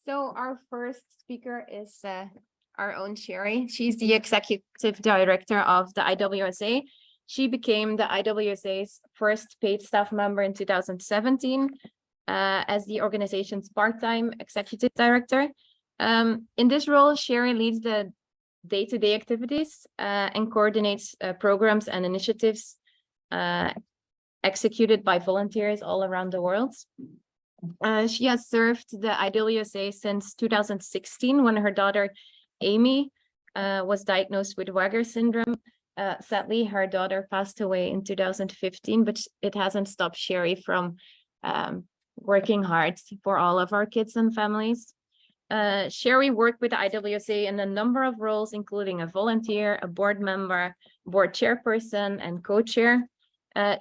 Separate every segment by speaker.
Speaker 1: So our first speaker is our own Shari. She's the executive director of the IWSA. She became the IWSA's first paid staff member in 2017 as the organization's part-time executive director. In this role, Shari leads the day-to-day activities and coordinates programs and initiatives executed by volunteers all around the world. She has served the IWSA since 2016 when her daughter Amy was diagnosed with Weigel syndrome. Sadly, her daughter passed away in 2015, but it hasn't stopped Shari from working hard for all of our kids and families. Shari worked with the IWSA in a number of roles, including a volunteer, a board member, board chairperson, and co-chair.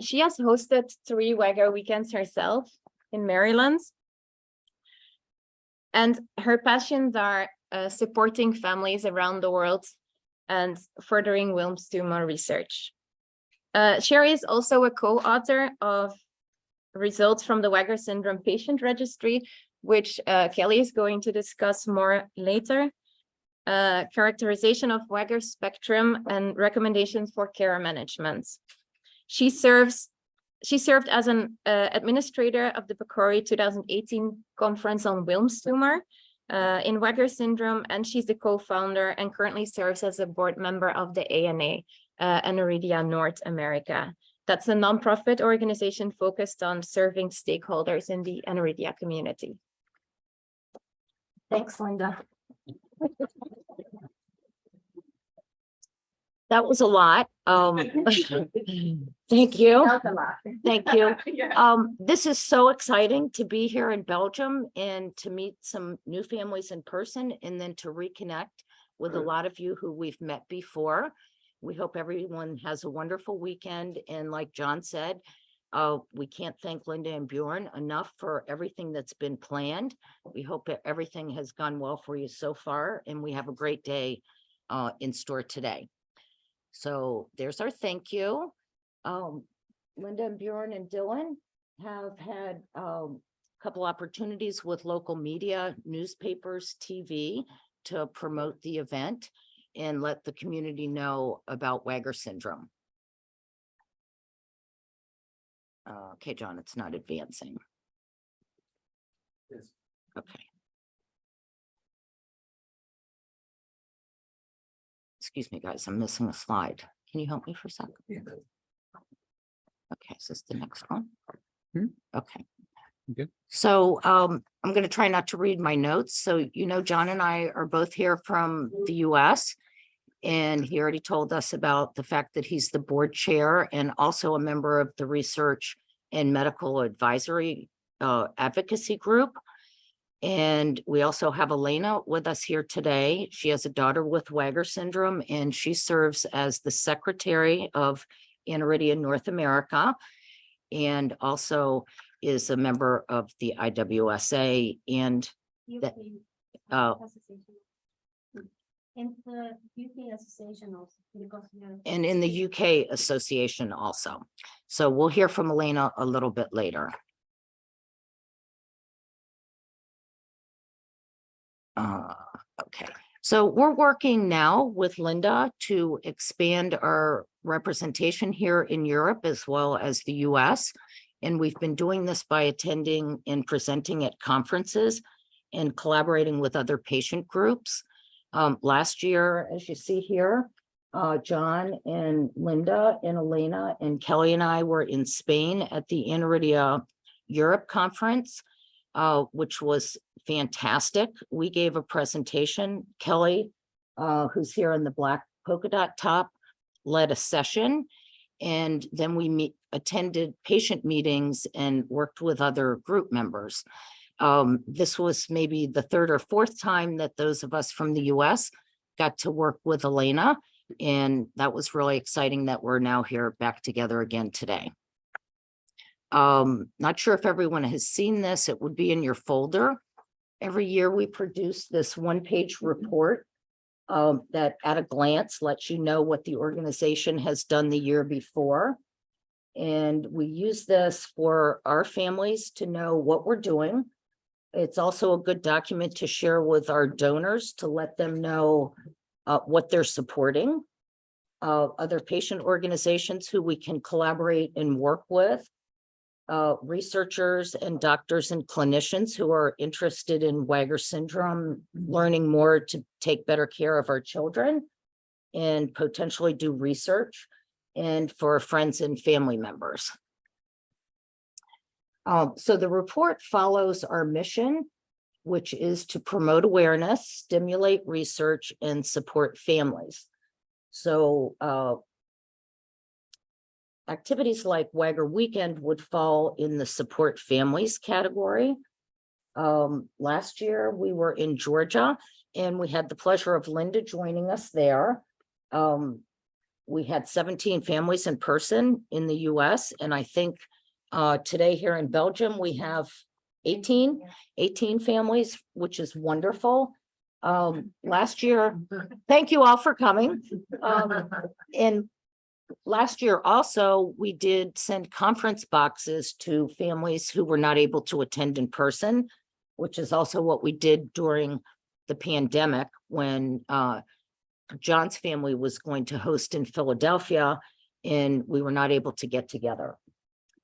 Speaker 1: She has hosted 3 Weigel Weekends herself in Maryland. And her passions are supporting families around the world and furthering Wilms tumor research. Shari is also a co-author of results from the Weigel syndrome patient registry, which Kelly is going to discuss more later. Characterization of Weigel spectrum and recommendations for care management. She served as an administrator of the PCORI 2018 conference on Wilms tumor in Weigel syndrome, and she's the co-founder and currently serves as a board member of the ANA, Aniridia North America. That's a nonprofit organization focused on serving stakeholders in the Aniridia community. Thanks, Linda.
Speaker 2: That was a lot. Thank you. Thank you. This is so exciting to be here in Belgium and to meet some new families in person and then to reconnect with a lot of you who we've met before. We hope everyone has a wonderful weekend. And like John said, we can't thank Linda and Bjorn enough for everything that's been planned. We hope that everything has gone well for you so far, and we have a great day in store today. So there's our thank you. Linda and Bjorn and Dylan have had a couple opportunities with local media, newspapers, TV to promote the event and let the community know about Weigel syndrome. Okay, John, it's not advancing.
Speaker 3: Yes.
Speaker 2: Okay. Excuse me, guys, I'm missing a slide. Can you help me for a second?
Speaker 3: Yeah.
Speaker 2: Okay, is this the next one?
Speaker 3: Hmm?
Speaker 2: Okay.
Speaker 3: Okay.
Speaker 2: So I'm going to try not to read my notes. So, John and I are both here from the US, and he already told us about the fact that he's the board chair and also a member of the research and medical advisory advocacy group. And we also have Elena with us here today. She has a daughter with Weigel syndrome, and she serves as the secretary of Aniridia North America, and also is a member of the IWSA and that,
Speaker 4: in the UK association also, because
Speaker 2: and in the UK association also. So we'll hear from Elena a little bit later. Okay, so we're working now with Linda to expand our representation here in Europe as well as the US. And we've been doing this by attending and presenting at conferences and collaborating with other patient groups. Last year, as you see here, John and Linda and Elena and Kelly and I were in Spain at the Aniridia Europe conference, which was fantastic. We gave a presentation. Kelly, who's here in the black polka dot top, led a session, and then we attended patient meetings and worked with other group members. This was maybe the 3rd or 4th time that those of us from the US got to work with Elena, and that was really exciting that we're now here back together again today. Not sure if everyone has seen this. It would be in your folder. Every year we produce this 1-page report that at a glance lets you know what the organization has done the year before. And we use this for our families to know what we're doing, It's also a good document to share with our donors to let them know what they're supporting. Other patient organizations who we can collaborate and work with. Researchers and doctors and clinicians who are interested in Weigel syndrome, learning more to take better care of our children and potentially do research, and for friends and family members. So the report follows our mission, which is to promote awareness, stimulate research, and support families. So activities like Weigel Weekend would fall in the support families category. Last year, we were in Georgia, and we had the pleasure of Linda joining us there. We had 17 families in person in the US, and I think today here in Belgium, we have 18 families, which is wonderful. Last year, thank you all for coming. And last year also, we did send conference boxes to families who were not able to attend in person, which is also what we did during the pandemic when John's family was going to host in Philadelphia and we were not able to get together.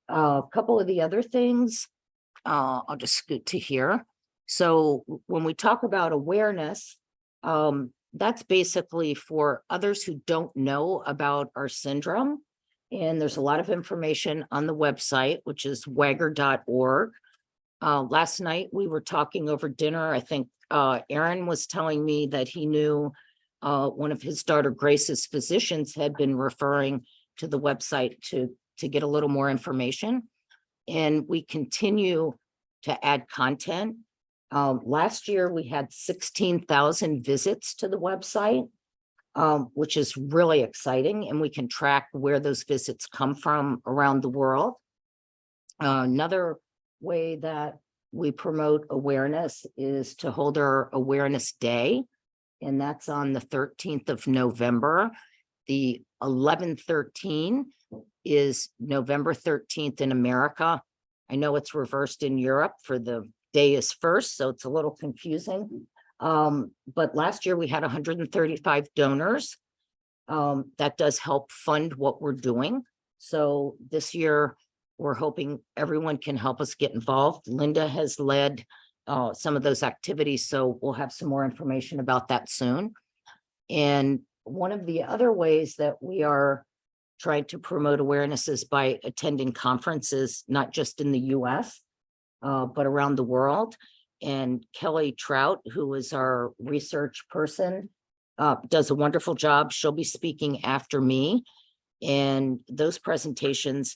Speaker 2: A couple of the other things, I'll just scoot to here. So when we talk about awareness, that's basically for others who don't know about our syndrome. And there's a lot of information on the website, which is weigel.org. Last night we were talking over dinner. I think Aaron was telling me that he knew one of his daughter Grace's physicians had been referring to the website to get a little more information. And we continue to add content. Last year, we had 16,000 visits to the website, which is really exciting, and we can track where those visits come from around the world. Another way that we promote awareness is to hold our Awareness Day, and that's on the 13th of November. The 11/13 is November 13th in America. I know it's reversed in Europe for the day is first, so it's a little confusing. But last year we had 135 donors. That does help fund what we're doing. So this year we're hoping everyone can help us get involved. Linda has led some of those activities, so we'll have some more information about that soon. And one of the other ways that we are trying to promote awareness is by attending conferences, not just in the US, but around the world. And Kelly Trout, who is our research person, does a wonderful job. She'll be speaking after me. And those presentations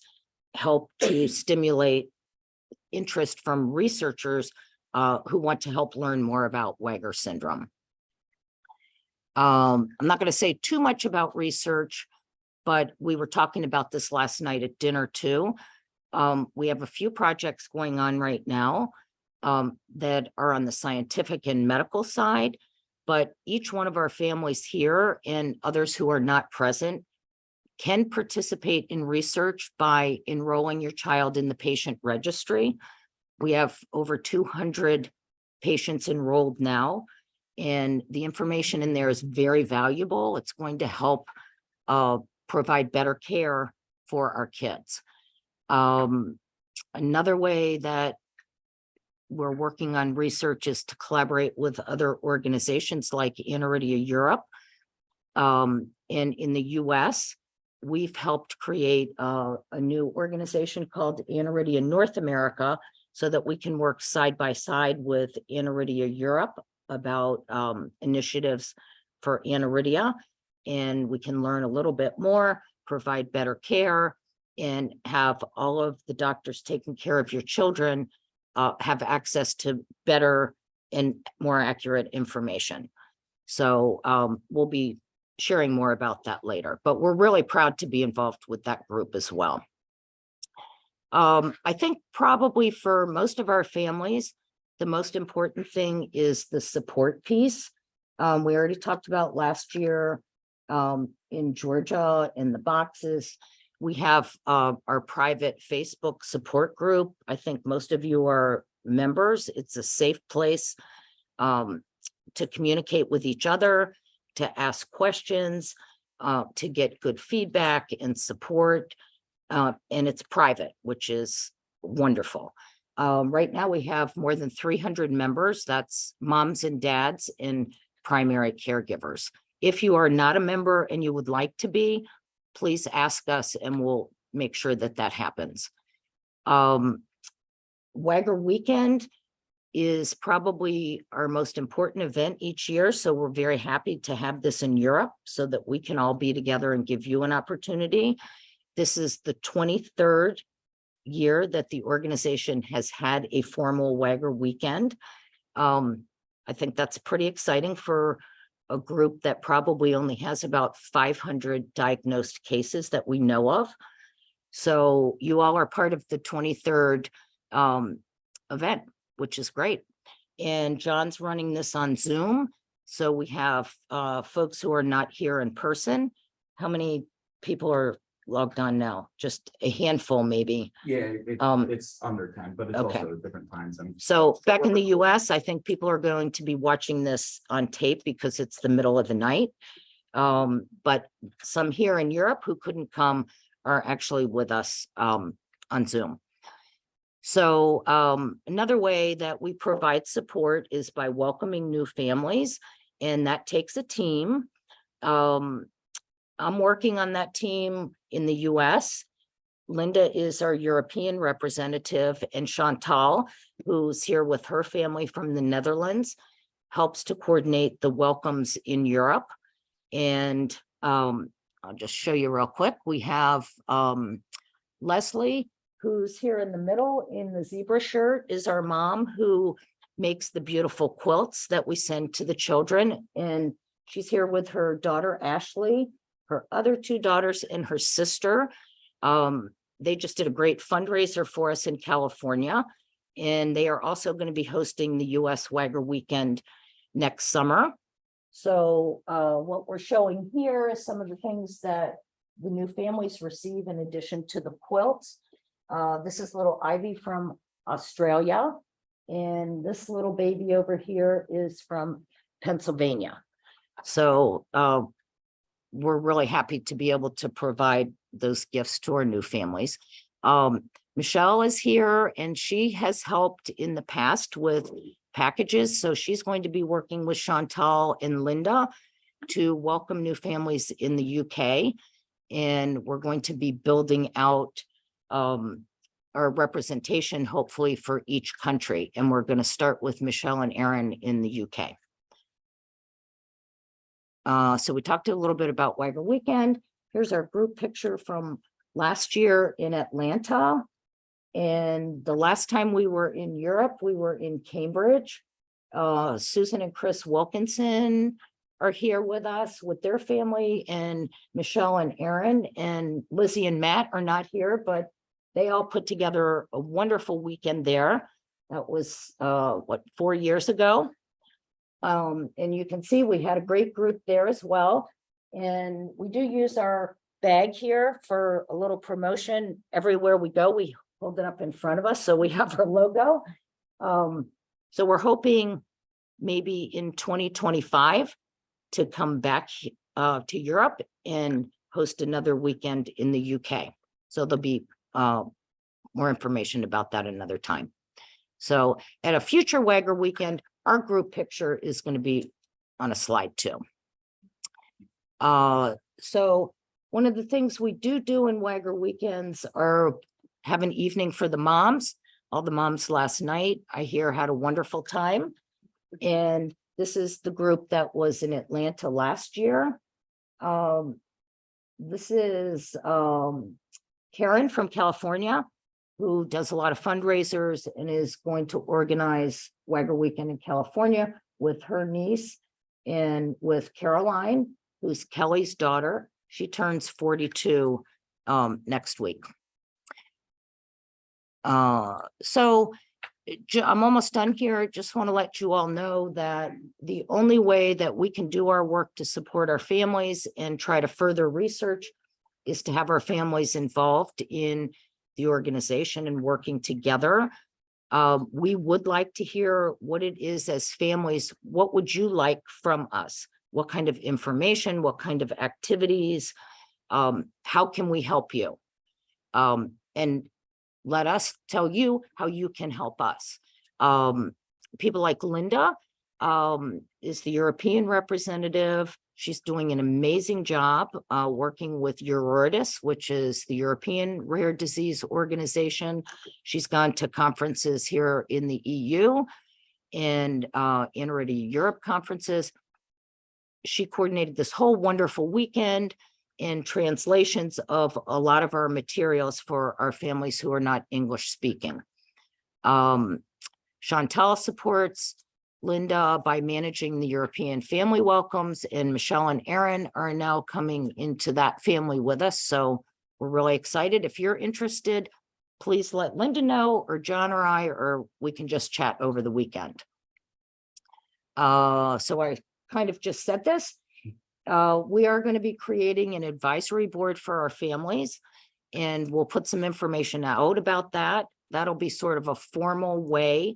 Speaker 2: help to stimulate interest from researchers who want to help learn more about Weigel syndrome. I'm not going to say too much about research, but we were talking about this last night at dinner too. We have a few projects going on right now that are on the scientific and medical side, but each one of our families here and others who are not present can participate in research by enrolling your child in the patient registry. We have over 200 patients enrolled now, and the information in there is very valuable. It's going to help provide better care for our kids. Another way that we're working on research is to collaborate with other organizations like Aniridia Europe. And in the US, we've helped create a new organization called Aniridia North America so that we can work side by side with Aniridia Europe about initiatives for aniridia, and we can learn a little bit more, provide better care, and have all of the doctors taking care of your children have access to better and more accurate information. So we'll be sharing more about that later, but we're really proud to be involved with that group as well. I think probably for most of our families, the most important thing is the support piece. We already talked about last year in Georgia in the boxes. We have our private Facebook support group. I think most of you are members. It's a safe place to communicate with each other, to ask questions, to get good feedback and support. And it's private, which is wonderful. Right now we have more than 300 members. That's moms and dads and primary caregivers. If you are not a member and you would like to be, please ask us and we'll make sure that that happens. Weigel Weekend is probably our most important event each year. So we're very happy to have this in Europe so that we can all be together and give you an opportunity. This is the 23rd year that the organization has had a formal Weigel Weekend. I think that's pretty exciting for a group that probably only has about 500 diagnosed cases that we know of. So you all are part of the 23rd event, which is great. And John's running this on Zoom. So we have folks who are not here in person. How many people are logged on now? Just a handful, maybe.
Speaker 3: Yeah, it's under 10, but it's
Speaker 2: okay.
Speaker 3: also different times.
Speaker 2: So back in the US, I think people are going to be watching this on tape because it's the middle of the night. But some here in Europe who couldn't come are actually with us on Zoom. So another way that we provide support is by welcoming new families, and that takes a team. I'm working on that team in the US. Linda is our European representative, and Chantal, who's here with her family from the Netherlands, helps to coordinate the welcomes in Europe. And I'll just show you real quick. We have Leslie, who's here in the middle in the zebra shirt, is our mom who makes the beautiful quilts that we send to the children. And she's here with her daughter, Ashley, her other two daughters, and her sister. They just did a great fundraiser for us in California. And they are also going to be hosting the US Weigel Weekend next summer. So what we're showing here is some of the things that the new families receive in addition to the quilts. This is little Ivy from Australia. And this little baby over here is from Pennsylvania. So we're really happy to be able to provide those gifts to our new families. Michelle is here and she has helped in the past with packages. So she's going to be working with Chantal and Linda to welcome new families in the UK. And we're going to be building out our representation, hopefully for each country. And we're going to start with Michelle and Aaron in the UK. So we talked a little bit about Weigel Weekend. Here's our group picture from last year in Atlanta. And the last time we were in Europe, we were in Cambridge. Susan and Chris Wilkinson are here with us with their family, and Michelle and Aaron, and Lizzie and Matt are not here, but they all put together a wonderful weekend there. That was 4 years ago. And you can see we had a great group there as well. And we do use our bag here for a little promotion. Everywhere we go, we hold it up in front of us. So we have our logo. So we're hoping maybe in 2025 to come back to Europe and host another weekend in the UK. So there'll be more information about that another time. So at a future Weigel Weekend, our group picture is going to be on a slide too. So one of the things we do in Weigel Weekends are have an evening for the moms. All the moms last night, I hear, had a wonderful time. And this is the group that was in Atlanta last year. This is Karen from California, who does a lot of fundraisers and is going to organize Weigel Weekend in California with her niece and with Caroline, who's Kelly's daughter. She turns 42 next week. So I'm almost done here. Just want to let you all know that the only way that we can do our work to support our families and try to further research is to have our families involved in the organization and working together. We would like to hear what it is as families. What would you like from us? What kind of information, what kind of activities? How can we help you? And let us tell you how you can help us. People like Linda is the European representative. She's doing an amazing job working with Eurordis, which is the European Rare Disease Organization. She's gone to conferences here in the EU and already Europe conferences. She coordinated this whole wonderful weekend and translations of a lot of our materials for our families who are not English speaking. Chantal supports Linda by managing the European family welcomes, and Michelle and Aaron are now coming into that family with us. So we're really excited. If you're interested, please let Linda know, or John or I, or we can just chat over the weekend. So I kind of just said this. We are going to be creating an advisory board for our families, and we'll put some information out about that. That'll be sort of a formal way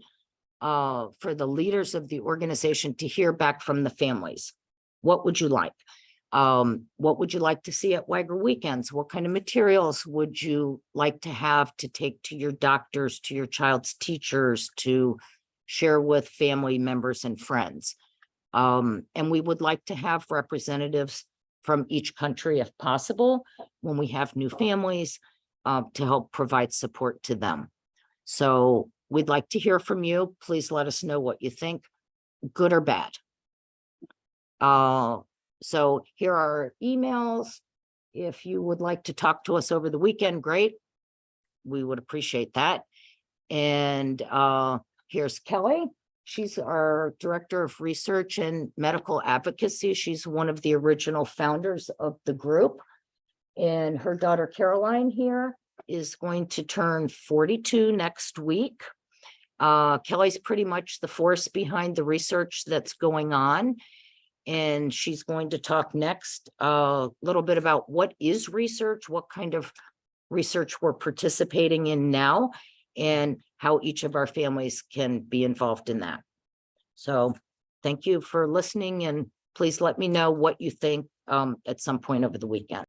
Speaker 2: for the leaders of the organization to hear back from the families. What would you like? What would you like to see at Weigel Weekends? What kind of materials would you like to have to take to your doctors, to your child's teachers, to share with family members and friends? And we would like to have representatives from each country if possible when we have new families to help provide support to them. So we'd like to hear from you. Please let us know what you think, good or bad. So here are our emails. If you would like to talk to us over the weekend, great. We would appreciate that. And here's Kelly. She's our Director of Research and Medical Advocacy. She's one of the original founders of the group. And her daughter Caroline here is going to turn 42 next week. Kelly's pretty much the force behind the research that's going on. And she's going to talk next a little bit about what is research, what kind of research we're participating in now, and how each of our families can be involved in that. So thank you for listening, and please let me know what you think at some point over the weekend.